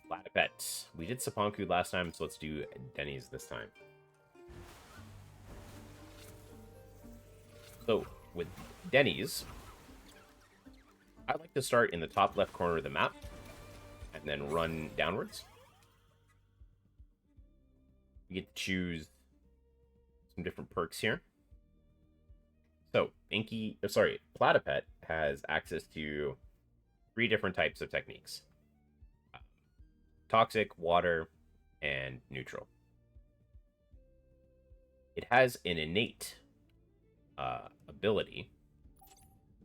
Platypet. We did Saponku last time, so let's do Denny's this time. So, with Denny's, I like to start in the top left corner of the map, and then run downwards. You get to choose some different perks here. So, Platypet has access to 3 different types of techniques. Toxic, water, and neutral. It has an innate ability.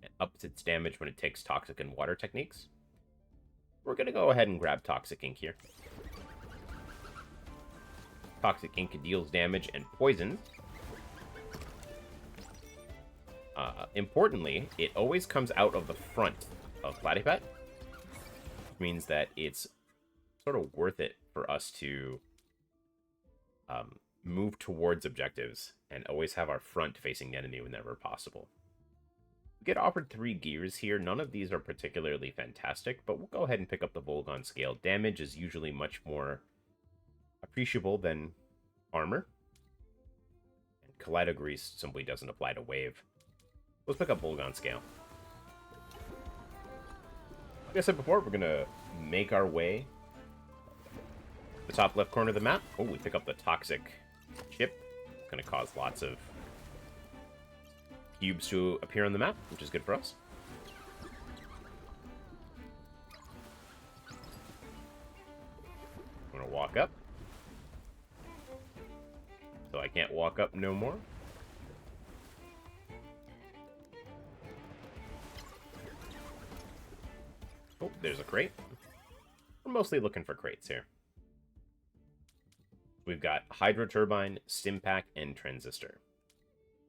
It ups its damage when it takes toxic and water techniques. We're going to go ahead and grab Toxic Ink here. Toxic Ink deals damage and poison. Importantly, it always comes out of the front of Platypet, which means that it's sort of worth it for us to move towards objectives and always have our front facing the enemy whenever possible. We get offered 3 gears here. None of these are particularly fantastic, but we'll go ahead and pick up the Volgon scale. Damage is usually much more appreciable than armor, and Kaleido Grease simply doesn't apply to wave. Let's pick up Volgon scale. Like I said before, we're going to make our way to the top left corner of the map. Oh, we pick up the Toxic chip. It's going to cause lots of cubes to appear on the map, which is good for us. I'm going to walk up. So I can't walk up no more. Oh, there's a crate. We're mostly looking for crates here. We've got Hydro Turbine, Stimpack, and Transistor.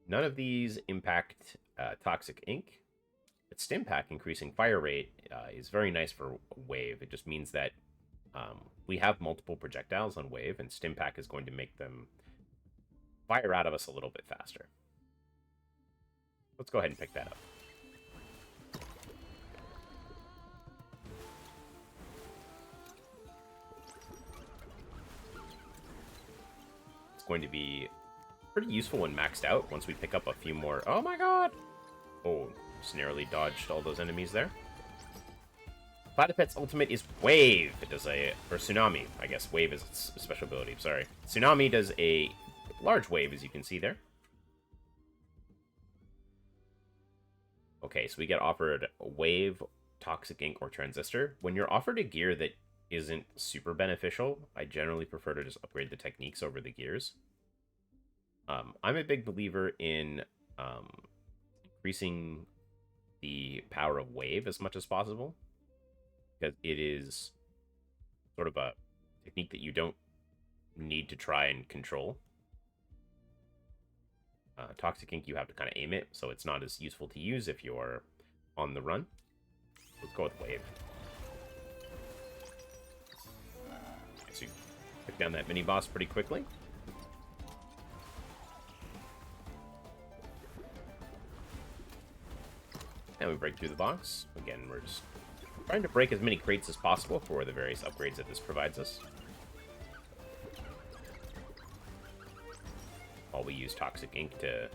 None of these impact Toxic Ink, but Stimpack increasing fire rate is very nice for wave. It just means that we have multiple projectiles on wave, and Stimpack is going to make them fire out of us a little bit faster. Let's go ahead and pick that up. It's going to be pretty useful when maxed out once we pick up a few more. Oh my god! Oh, just narrowly dodged all those enemies there. Platypet's ultimate is Wave. It does or Tsunami, I guess. Wave is its special ability, sorry. Tsunami does a large wave, as you can see there. Okay, so we get offered Wave, Toxic Ink, or Transistor. When you're offered a gear that isn't super beneficial, I generally prefer to just upgrade the techniques over the gears. I'm a big believer in increasing the power of Wave as much as possible, because it is sort of a technique that you don't need to try and control. Toxic Ink, you have to kind of aim it, so it's not as useful to use if you're on the run. Let's go with Wave. So you pick down that mini-boss pretty quickly. And we break through the box. Again, we're just trying to break as many crates as possible for the various upgrades that this provides us. While we use Toxic Ink to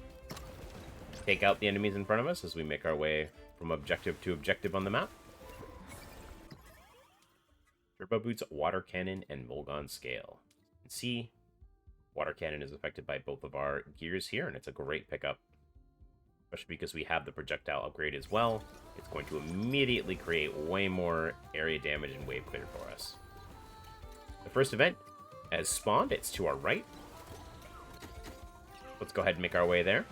take out the enemies in front of us as we make our way from objective to objective on the map. Turbo Boots, Water Cannon, and Volgon Scale. You can see Water Cannon is affected by both of our gears here, and it's a great pickup. Especially because we have the projectile upgrade as well. It's going to immediately create way more area damage and wave clear for us. The first event has spawned. It's to our right. Let's go ahead and make our way there.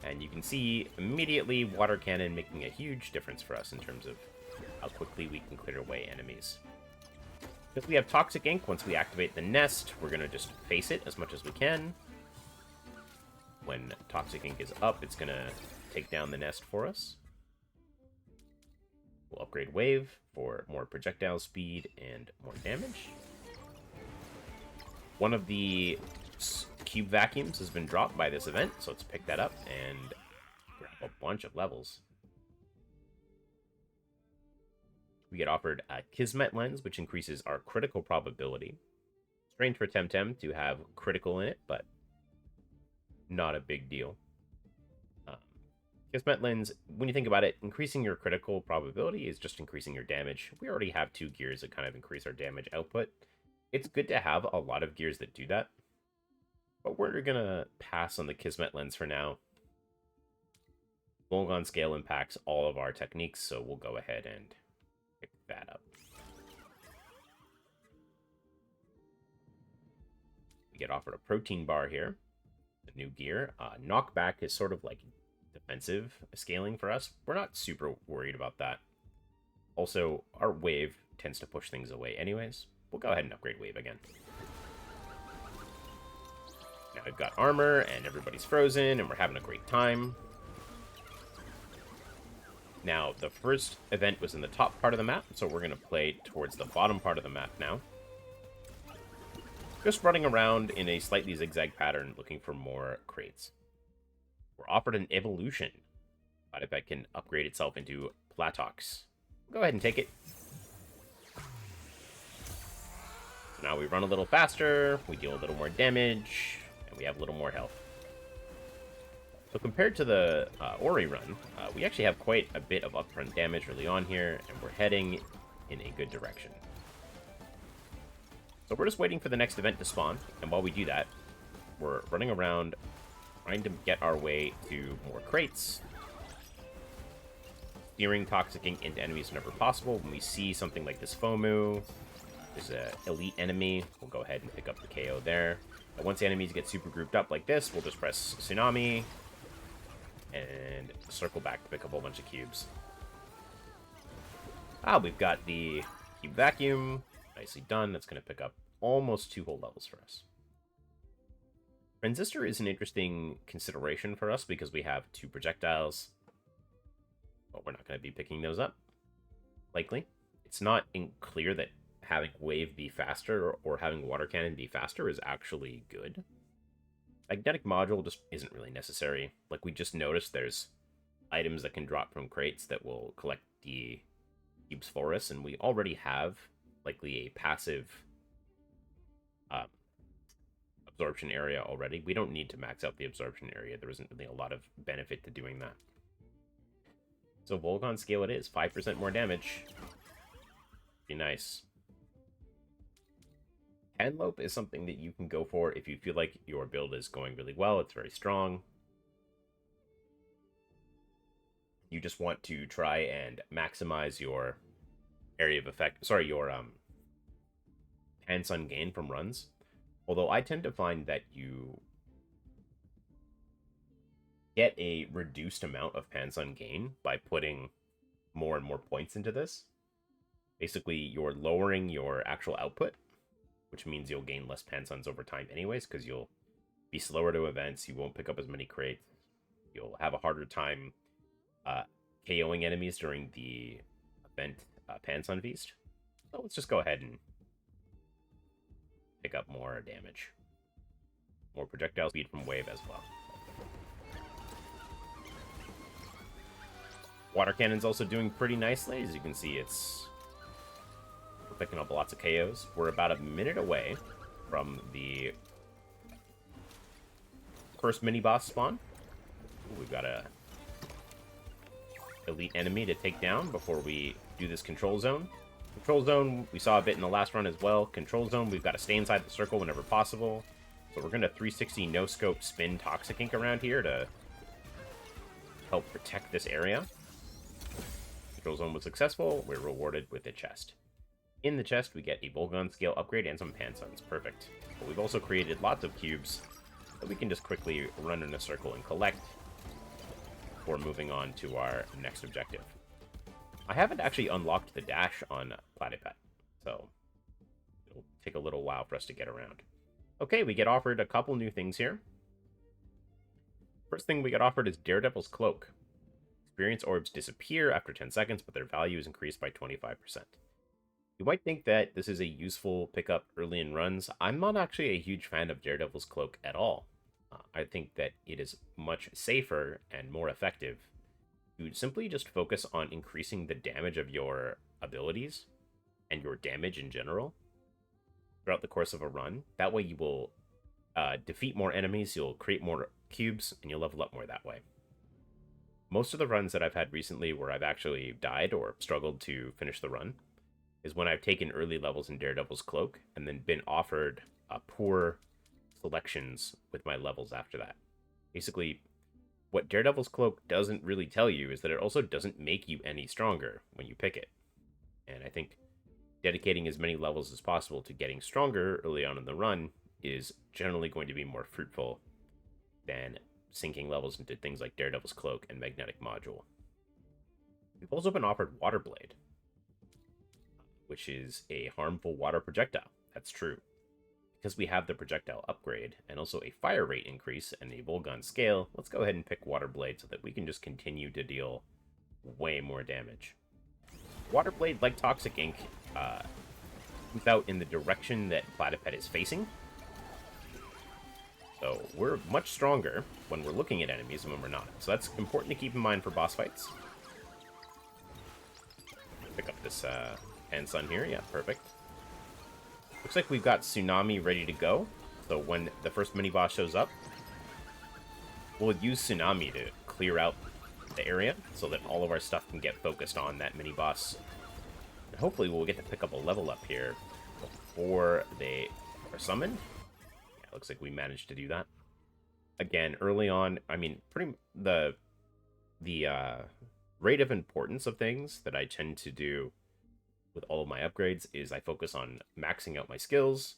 And you can see immediately Water Cannon making a huge difference for us in terms of how quickly we can clear away enemies. Because we have Toxic Ink, once we activate the nest, we're going to just face it as much as we can. When Toxic Ink is up, it's going to take down the nest for us. We'll upgrade Wave for more projectile speed and more damage. One of the cube vacuums has been dropped by this event, so let's pick that up and grab a bunch of levels. We get offered a Kismet Lens, which increases our critical probability. Strange for Temtem to have critical in it, but not a big deal. Kismet Lens, when you think about it, increasing your critical probability is just increasing your damage. We already have 2 gears that kind of increase our damage output. It's good to have a lot of gears that do that. But we're going to pass on the Kismet Lens for now. Volgon Scale impacts all of our techniques, so we'll go ahead and pick that up. We get offered a protein bar here. A new gear. Knockback is sort of like defensive scaling for us. We're not super worried about that. Also, our wave tends to push things away anyways. We'll go ahead and upgrade wave again. Now we've got armor, and everybody's frozen, and we're having a great time. Now, the first event was in the top part of the map, so we're going to play towards the bottom part of the map now. Just running around in a slightly zigzag pattern, looking for more crates. We're offered an evolution. Platypet can upgrade itself into Platox. Go ahead and take it. So now we run a little faster, we deal a little more damage, and we have a little more health. So compared to the Ori run, we actually have quite a bit of upfront damage early on here, and we're heading in a good direction. So we're just waiting for the next event to spawn, and while we do that, we're running around trying to get our way to more crates, steering Toxic Ink into enemies whenever possible. When we see something like this FOMU, there's an elite enemy, we'll go ahead and pick up the KO there. And once the enemies get super grouped up like this, we'll just press Tsunami and circle back to pick up a whole bunch of cubes. We've got the cube vacuum. Nicely done. That's going to pick up almost 2 whole levels for us. Transistor is an interesting consideration for us because we have 2 projectiles. But we're not going to be picking those up, likely. It's not clear that having wave be faster or having water cannon be faster is actually good. Magnetic module just isn't really necessary. Like, we just noticed there's items that can drop from crates that will collect the cubes for us, and we already have likely a passive absorption area already. We don't need to max out the absorption area. There isn't really a lot of benefit to doing that. So Volgon Scale it is. 5% more damage. Pretty nice. Panlope is something that you can go for if you feel like your build is going really well. It's very strong. You just want to try and maximize your area of effect. Sorry, your Pan-Sun gain from runs. Although I tend to find that you get a reduced amount of Pan-Sun gain by putting more and more points into this. Basically, you're lowering your actual output, which means you'll gain less Pan-Suns over time anyways, because you'll be slower to events, you won't pick up as many crates, you'll have a harder time KOing enemies during the event Pan-Sun Feast. So let's just go ahead and pick up more damage. More projectile speed from wave as well. Water Cannon's also doing pretty nicely. As you can see, we're picking up lots of KOs. We're about a minute away from the first mini-boss spawn. We've got a elite enemy to take down before we do this control zone. Control zone, we saw a bit in the last run as well. Control zone, we've got to stay inside the circle whenever possible. So we're going to 360 no-scope spin Toxic Ink around here to help protect this area. Control zone was successful. We're rewarded with a chest. In the chest, we get a Volgon Scale upgrade and some Pan-Suns. Perfect. But we've also created lots of cubes that we can just quickly run in a circle and collect before moving on to our next objective. I haven't actually unlocked the dash on Platypet, so it'll take a little while for us to get around. Okay, we get offered a couple new things here. First thing we get offered is Daredevil's Cloak. Experience orbs disappear after 10 seconds, but their value is increased by 25%. You might think that this is a useful pickup early in runs. I'm not actually a huge fan of Daredevil's Cloak at all. I think that it is much safer and more effective you simply just focus on increasing the damage of your abilities and your damage in general throughout the course of a run. That way you will defeat more enemies, you'll create more cubes, and you'll level up more that way. Most of the runs that I've had recently where I've actually died or struggled to finish the run is when I've taken early levels in Daredevil's Cloak and then been offered poor selections with my levels after that. Basically, what Daredevil's Cloak doesn't really tell you is that it also doesn't make you any stronger when you pick it. And I think dedicating as many levels as possible to getting stronger early on in the run is generally going to be more fruitful than sinking levels into things like Daredevil's Cloak and Magnetic Module. We've also been offered Water Blade, which is a harmful water projectile. That's true. Because we have the projectile upgrade and also a fire rate increase and a Volgon scale, let's go ahead and pick Water Blade so that we can just continue to deal way more damage. Water Blade, like Toxic Ink, comes out in the direction that Platypet is facing. So we're much stronger when we're looking at enemies than when we're not. So that's important to keep in mind for boss fights. Pick up this Sun here. Yeah, perfect. Looks like we've got Tsunami ready to go. So when the first mini-boss shows up, we'll use Tsunami to clear out the area so that all of our stuff can get focused on that mini-boss. And hopefully we'll get to pick up a level up here before they are summoned. Looks like we managed to do that. Again, early on, I mean, the rate of importance of things that I tend to do with all of my upgrades is I focus on maxing out my skills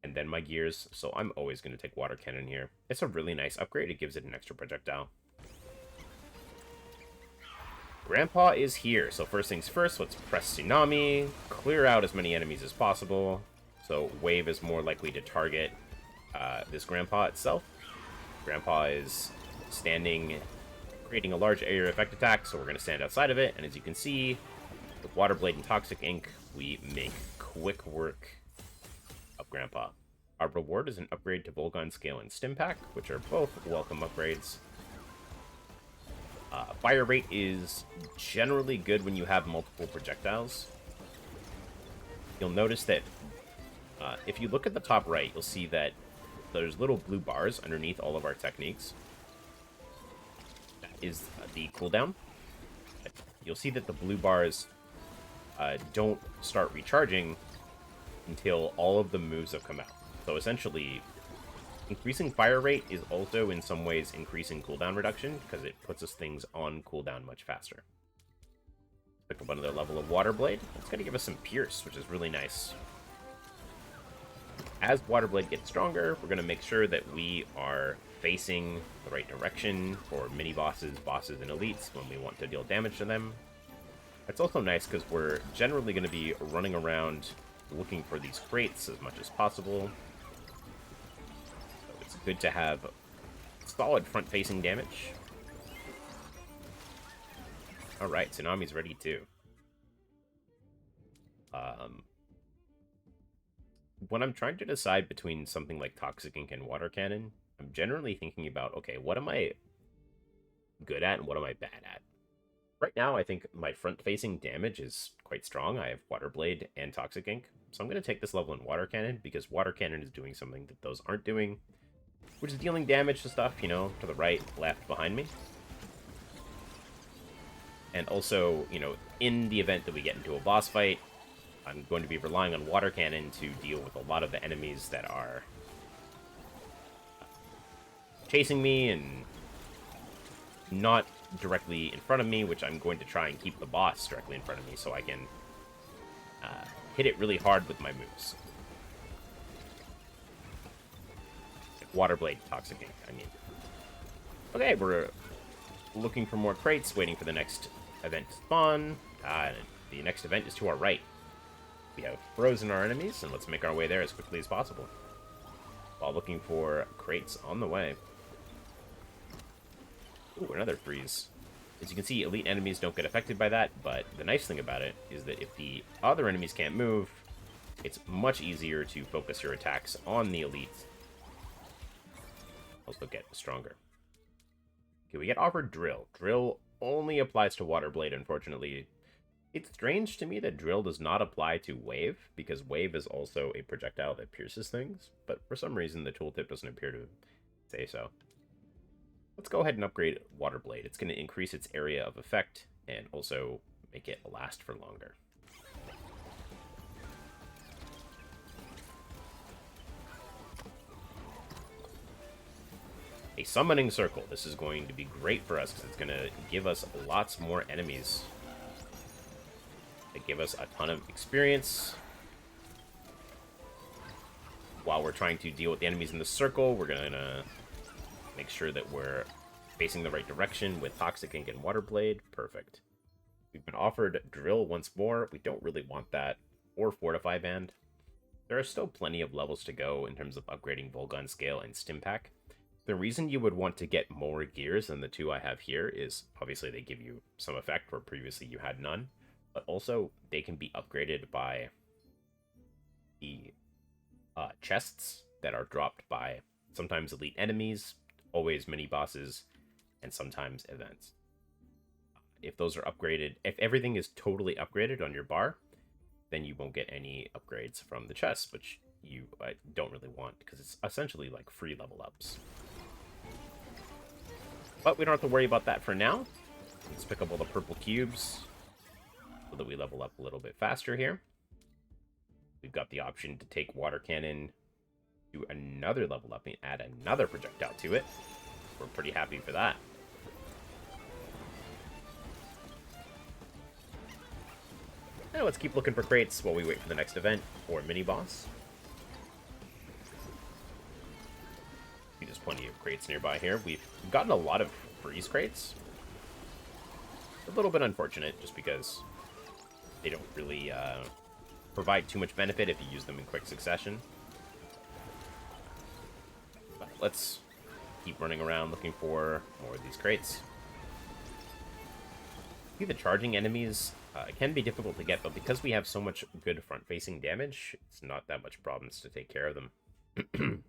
and then my gears, so I'm always going to take Water Cannon here. It's a really nice upgrade. It gives it an extra projectile. Grandpa is here, so first things first, let's press Tsunami, clear out as many enemies as possible, so Wave is more likely to target this Grandpa itself. Grandpa is standing, creating a large area effect attack, so we're going to stand outside of it, and as you can see, with Water Blade and Toxic Ink, we make quick work of Grandpa. Our reward is an upgrade to Volgon Scale and Stim Pack, which are both welcome upgrades. Fire rate is generally good when you have multiple projectiles. You'll notice that if you look at the top right, you'll see that there's little blue bars underneath all of our techniques. That is the cooldown. You'll see that the blue bars don't start recharging until all of the moves have come out. So essentially, increasing fire rate is also in some ways increasing cooldown reduction because it puts us things on cooldown much faster. Pick up another level of Water Blade. It's going to give us some Pierce, which is really nice. As Water Blade gets stronger, we're going to make sure that we are facing the right direction for mini-bosses, bosses, and elites when we want to deal damage to them. It's also nice because we're generally going to be running around looking for these crates as much as possible. So it's good to have solid front-facing damage. Alright, Tsunami's ready too. When I'm trying to decide between something like Toxic Ink and Water Cannon, I'm generally thinking about, okay, what am I good at and what am I bad at? Right now, I think my front-facing damage is quite strong. I have Water Blade and Toxic Ink, so I'm going to take this level in Water Cannon because Water Cannon is doing something that those aren't doing, which is dealing damage to stuff, you know, to the right, left, behind me. And also, you know, in the event that we get into a boss fight, I'm going to be relying on Water Cannon to deal with a lot of the enemies that are chasing me and not directly in front of me, which I'm going to try and keep the boss directly in front of me so I can hit it really hard with my moves. Like Water Blade, Toxic Ink, I mean. Okay, we're looking for more crates, waiting for the next event to spawn. The next event is to our right. We have frozen our enemies, and let's make our way there as quickly as possible, while looking for crates on the way. Ooh, another freeze. As you can see, elite enemies don't get affected by that, but the nice thing about it is that if the other enemies can't move, it's much easier to focus your attacks on the elites. Also get stronger. Okay, we get offered Drill. Drill only applies to Water Blade, unfortunately. It's strange to me that Drill does not apply to Wave, because Wave is also a projectile that pierces things, but for some reason the tooltip doesn't appear to say so. Let's go ahead and upgrade Water Blade. It's going to increase its area of effect and also make it last for longer. A summoning circle. This is going to be great for us because it's going to give us lots more enemies. They give us a ton of experience. While we're trying to deal with the enemies in the circle, we're going to make sure that we're facing the right direction with Toxic Ink and Water Blade. Perfect. We've been offered Drill once more. We don't really want that. Or Fortify Band. There are still plenty of levels to go in terms of upgrading Volgun Scale and Stimpack. The reason you would want to get more gears than the two I have here is obviously they give you some effect where previously you had none, but also they can be upgraded by the chests that are dropped by sometimes elite enemies, always mini bosses, and sometimes events. If those are upgraded, if everything is totally upgraded on your bar, then you won't get any upgrades from the chests, which you don't really want because it's essentially like free level ups. But we don't have to worry about that for now. Let's pick up all the purple cubes so that we level up a little bit faster here. We've got the option to take Water Cannon to another level up and add another projectile to it. We're pretty happy for that. Now let's keep looking for crates while we wait for the next event or mini-boss. There's plenty of crates nearby here. We've gotten a lot of freeze crates. A little bit unfortunate, just because they don't really provide too much benefit if you use them in quick succession. But let's keep running around looking for more of these crates. See, the charging enemies can be difficult to get, but because we have so much good front-facing damage, it's not that much problems to take care of them.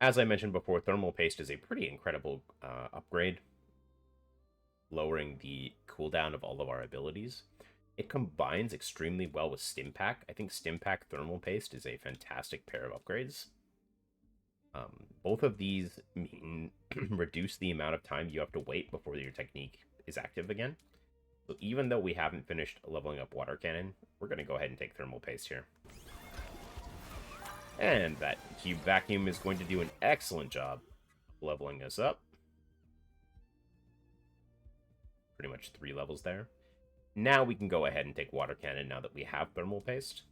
As I mentioned before, Thermal Paste is a pretty incredible upgrade, lowering the cooldown of all of our abilities. It combines extremely well with Stimpack. I think Stimpack Thermal Paste is a fantastic pair of upgrades. Both of these mean reduce the amount of time you have to wait before your technique is active again. So even though we haven't finished leveling up Water Cannon, we're going to go ahead and take Thermal Paste here. And that Cube Vacuum is going to do an excellent job leveling us up. Pretty much 3 levels there. Now we can go ahead and take Water Cannon now that we have Thermal Paste.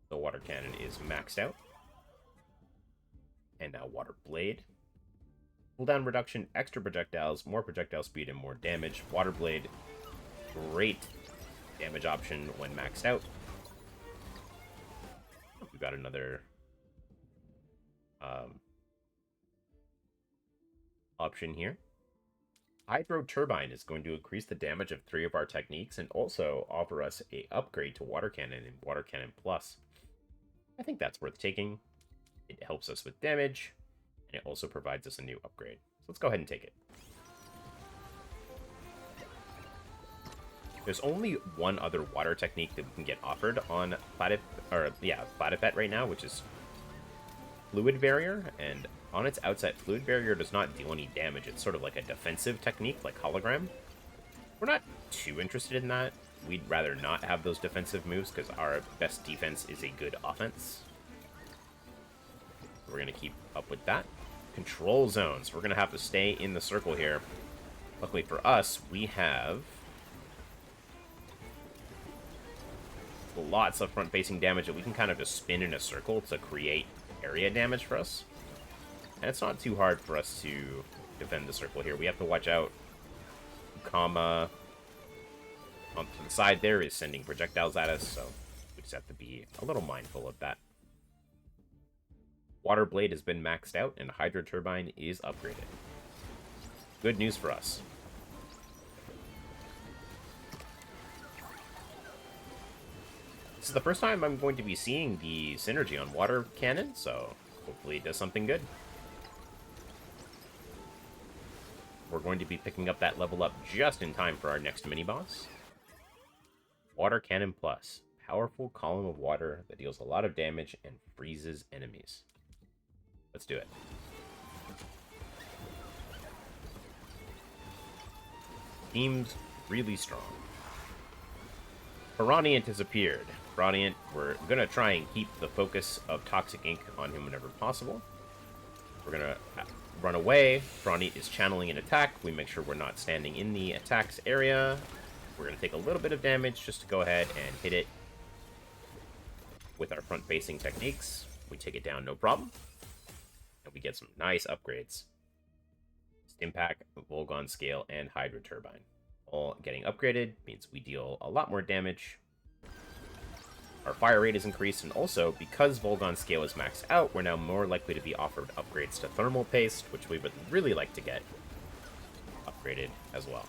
The Water Cannon is maxed out. And now Water Blade. Cooldown reduction, extra projectiles, more projectile speed, and more damage. Water Blade, great damage option when maxed out. We've got another option here. Hydro Turbine is going to increase the damage of 3 of our techniques and also offer us an upgrade to Water Cannon and Water Cannon Plus. I think that's worth taking. It helps us with damage, and it also provides us a new upgrade. So let's go ahead and take it. There's only one other water technique that we can get offered on Platypet right now, which is Fluid Barrier, and on its outset, Fluid Barrier does not deal any damage. It's sort of like a defensive technique, like Hologram. We're not too interested in that. We'd rather not have those defensive moves, because our best defense is a good offense. We're going to keep up with that. Control zones. We're going to have to stay in the circle here. Luckily for us, we have lots of front-facing damage that we can kind of just spin in a circle to create area damage for us. And it's not too hard for us to defend the circle here. We have to watch out. Kama on to the side there is sending projectiles at us, so we just have to be a little mindful of that. Water Blade has been maxed out, and Hydro Turbine is upgraded. Good news for us. This is the first time I'm going to be seeing the synergy on Water Cannon, so hopefully it does something good. we're going to be picking up that level up just in time for our next mini-boss. Water Cannon Plus. Powerful column of water that deals a lot of damage and freezes enemies. Let's do it. Seems really strong. Piraniant has appeared. Piraniant, we're going to try and keep the focus of Toxic Ink on him whenever possible. We're going to run away. Piraniant is channeling an attack. We make sure we're not standing in the attacks area. We're going to take a little bit of damage just to go ahead and hit it with our front-facing techniques. We take it down, no problem. And we get some nice upgrades. Stimpack, Volgon Scale, and Hydra Turbine. All getting upgraded means we deal a lot more damage. Our fire rate is increased, and also, because Volgon Scale is maxed out, we're now more likely to be offered upgrades to Thermal Paste, which we would really like to get upgraded as well.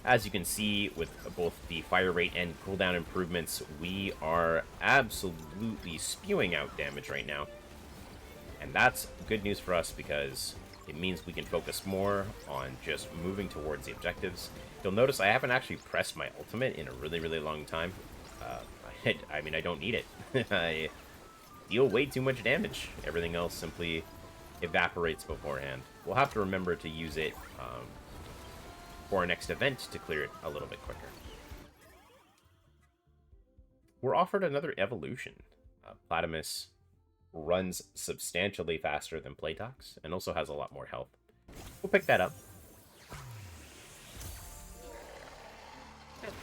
As you can see, with both the fire rate and cooldown improvements, we are absolutely spewing out damage right now. And that's good news for us because it means we can focus more on just moving towards the objectives. You'll notice I haven't actually pressed my ultimate in a really, really long time. I mean, I don't need it. I deal way too much damage. Everything else simply evaporates beforehand. We'll have to remember to use it for our next event to clear it a little bit quicker. We're offered another evolution. Platypet runs substantially faster than Platox and also has a lot more health. We'll pick that up.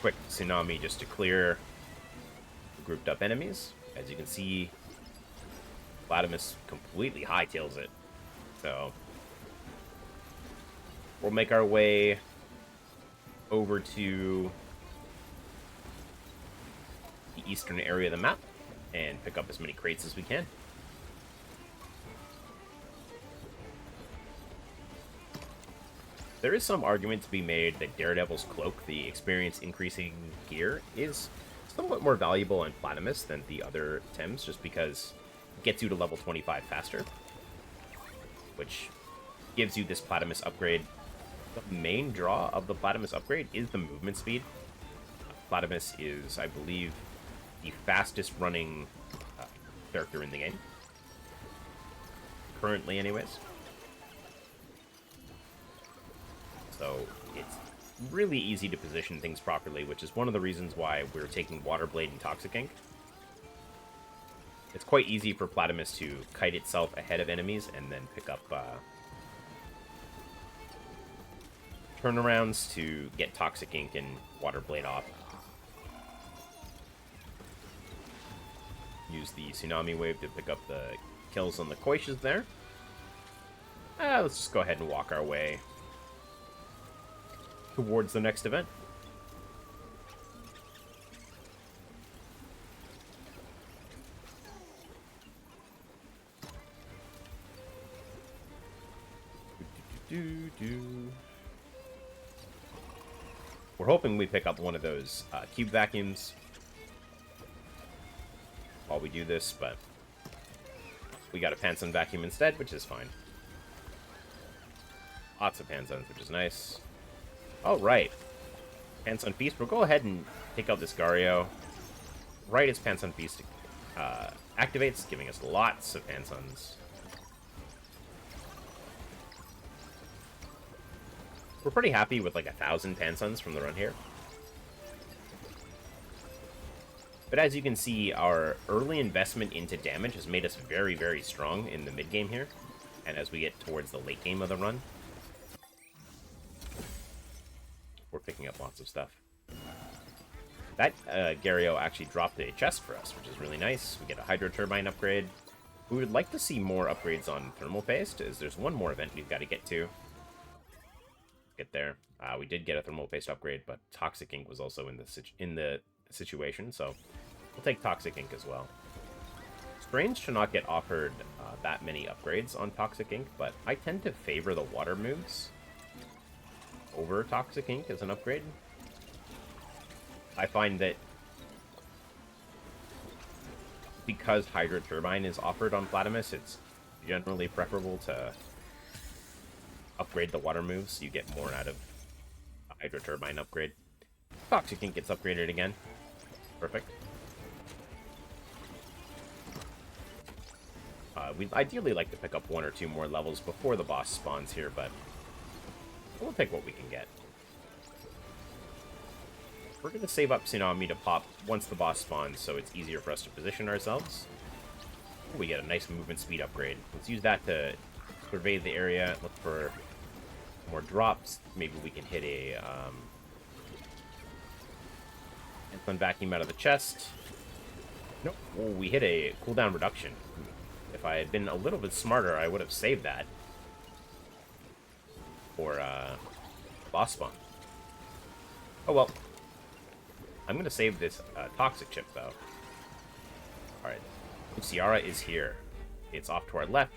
Quick Tsunami just to clear grouped up enemies. As you can see, Platypet completely hightails it. So we'll make our way over to the eastern area of the map and pick up as many crates as we can. There is some argument to be made that Daredevil's Cloak, the experience increasing gear, is somewhat more valuable on Platypet than the other Tems, just because it gets you to level 25 faster, which gives you this Platypet upgrade. The main draw of the Platypet upgrade is the movement speed. Platypet is, I believe, the fastest running character in the game. Currently, anyways. So it's really easy to position things properly, which is one of the reasons why we're taking Water Blade and Toxic Ink. It's quite easy for Platypet to kite itself ahead of enemies and then pick up turnarounds to get Toxic Ink and Water Blade off. Use the Tsunami Wave to pick up the kills on the Koishas there. Let's just go ahead and walk our way towards the next event. We're hoping we pick up one of those cube vacuums while we do this, but we got a Panson vacuum instead, which is fine. Lots of Pansons, which is nice. All right, Panson Feast. We'll go ahead and take out this Gario right as Panson Feast activates, giving us lots of Pansons. We're pretty happy with like 1,000 Pansons from the run here. But as you can see, our early investment into damage has made us very, very strong in the mid-game here. And as we get towards the late game of the run, we're picking up lots of stuff. That Gario actually dropped a chest for us, which is really nice. We get a Hydro Turbine upgrade. We would like to see more upgrades on Thermal Paste, as there's one more event we've got to get to. Get there. We did get a Thermal Paste upgrade, but Toxic Ink was also in the situation, so we'll take Toxic Ink as well. Strange to not get offered that many upgrades on Toxic Ink, but I tend to favor the water moves over Toxic Ink as an upgrade. I find that because Hydra Turbine is offered on Platypet, it's generally preferable to upgrade the water moves, so you get more out of a Hydro Turbine upgrade. Toxic Ink gets upgraded again. Perfect. We'd ideally like to pick up 1 or 2 more levels before the boss spawns here, but we'll take what we can get. We're going to save up Tsunami to pop once the boss spawns, so it's easier for us to position ourselves. We get a nice movement speed upgrade. Let's use that to survey the area, look for more drops. Maybe we can hit a Anthon Vacuum out of the chest. Nope. Oh, we hit a cooldown reduction. If I had been a little bit smarter, I would have saved that for boss spawn. Oh well. I'm going to save this Toxic Chip, though. Alright. Luciara is here. It's off to our left.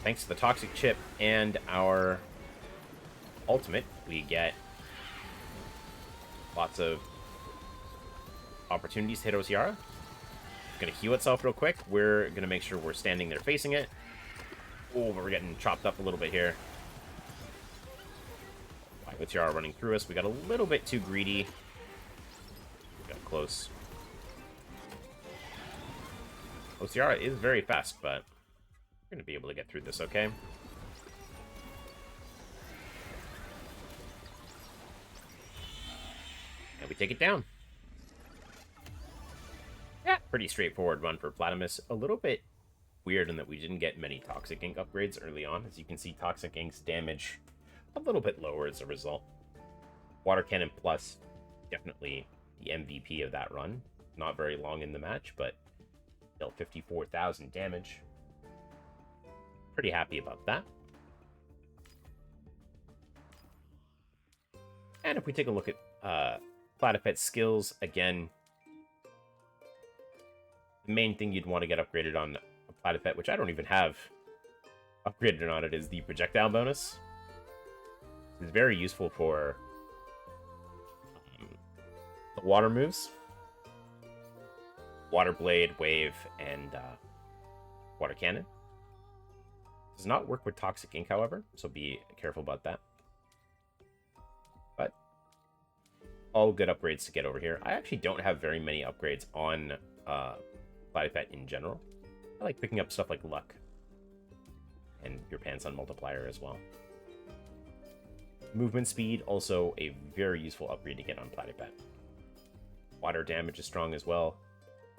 Thanks to the Toxic Chip and our ultimate, we get lots of opportunities to hit Luciara. It's going to heal itself real quick. We're going to make sure we're standing there facing it. Oh, but we're getting chopped up a little bit here. Luciara running through us. We got a little bit too greedy. We got close. Luciara is very fast, but we're going to be able to get through this, okay? And we take it down. Yeah, pretty straightforward run for Platypet. A little bit weird in that we didn't get many Toxic Ink upgrades early on. As you can see, Toxic Ink's damage a little bit lower as a result. Water Cannon Plus, definitely the MVP of that run. Not very long in the match, but still 54,000 damage. Pretty happy about that. And if we take a look at Platypet's skills, again, the main thing you'd want to get upgraded on a Platypet, which I don't even have upgraded on it, is the projectile bonus. It's very useful for the water moves. Water Blade, Wave, and Water Cannon. Does not work with Toxic Ink, however, so be careful about that. But all good upgrades to get over here. I actually don't have very many upgrades on Platypet in general. I like picking up stuff like Luck and your Pants on Multiplier as well. Movement speed, also a very useful upgrade to get on Platypet. Water damage is strong as well.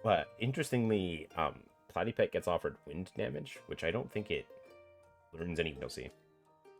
But interestingly, Platypet gets offered wind damage, which I don't think it learns any. You'll see.